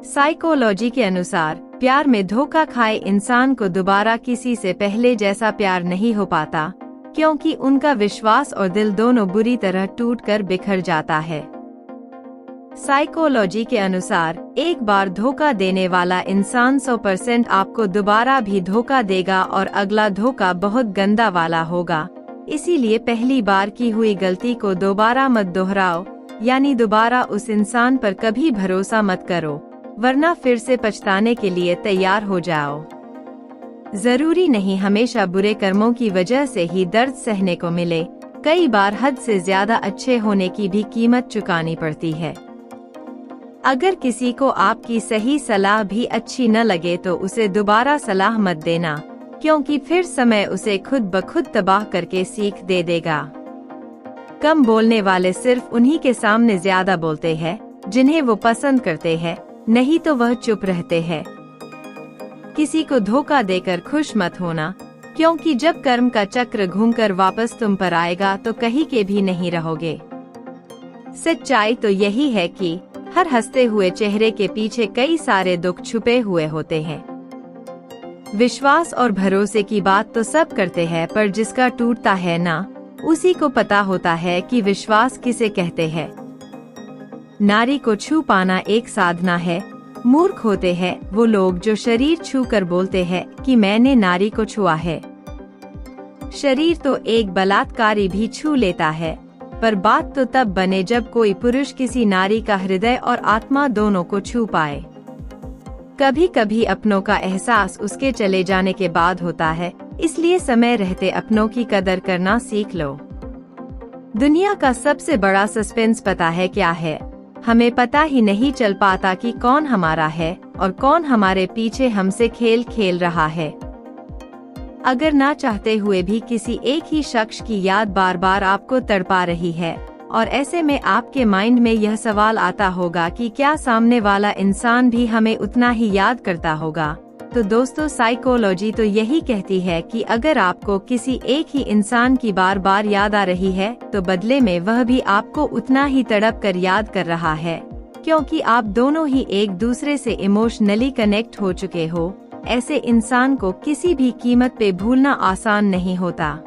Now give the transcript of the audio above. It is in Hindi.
साइकोलॉजी के अनुसार प्यार में धोखा खाए इंसान को दोबारा किसी से पहले जैसा प्यार नहीं हो पाता, क्योंकि उनका विश्वास और दिल दोनों बुरी तरह टूटकर बिखर जाता है। साइकोलॉजी के अनुसार एक बार धोखा देने वाला इंसान 100% आपको दोबारा भी धोखा देगा और अगला धोखा बहुत गंदा वाला होगा। इसीलिए पहली बार की हुई गलती को दोबारा मत दोहराओ, यानी दोबारा उस इंसान पर कभी भरोसा मत करो, वरना फिर से पछताने के लिए तैयार हो जाओ। जरूरी नहीं हमेशा बुरे कर्मों की वजह से ही दर्द सहने को मिले, कई बार हद से ज्यादा अच्छे होने की भी कीमत चुकानी पड़ती है। अगर किसी को आपकी सही सलाह भी अच्छी न लगे तो उसे दोबारा सलाह मत देना, क्योंकि फिर समय उसे खुद ब खुद तबाह करके सीख दे देगा। कम बोलने वाले सिर्फ उन्हीं के सामने ज्यादा बोलते हैं जिन्हें वो पसंद करते हैं, नहीं तो वह चुप रहते हैं। किसी को धोखा देकर खुश मत होना, क्योंकि जब कर्म का चक्र घूमकर वापस तुम पर आएगा तो कहीं के भी नहीं रहोगे। सच्चाई तो यही है कि हर हंसते हुए चेहरे के पीछे कई सारे दुख छुपे हुए होते हैं। विश्वास और भरोसे की बात तो सब करते हैं, पर जिसका टूटता है ना, उसी को पता होता है कि विश्वास किसे कहते हैं। नारी को छू पाना एक साधना है। मूर्ख होते हैं वो लोग जो शरीर छू कर बोलते हैं कि मैंने नारी को छुआ है। शरीर तो एक बलात्कारी भी छू लेता है, पर बात तो तब बने जब कोई पुरुष किसी नारी का हृदय और आत्मा दोनों को छू पाए। कभी कभी अपनों का एहसास उसके चले जाने के बाद होता है, इसलिए समय रहते अपनों की कदर करना सीख लो। दुनिया का सबसे बड़ा सस्पेंस पता है क्या है? हमें पता ही नहीं चल पाता कि कौन हमारा है और कौन हमारे पीछे हमसे खेल खेल रहा है। अगर ना चाहते हुए भी किसी एक ही शख्स की याद बार बार आपको तड़पा रही है, और ऐसे में आपके माइंड में यह सवाल आता होगा कि क्या सामने वाला इंसान भी हमें उतना ही याद करता होगा, तो दोस्तों साइकोलॉजी तो यही कहती है कि अगर आपको किसी एक ही इंसान की बार बार याद आ रही है, तो बदले में वह भी आपको उतना ही तड़प कर याद कर रहा है, क्योंकि आप दोनों ही एक दूसरे से इमोशनली कनेक्ट हो चुके हो। ऐसे इंसान को किसी भी कीमत पे भूलना आसान नहीं होता।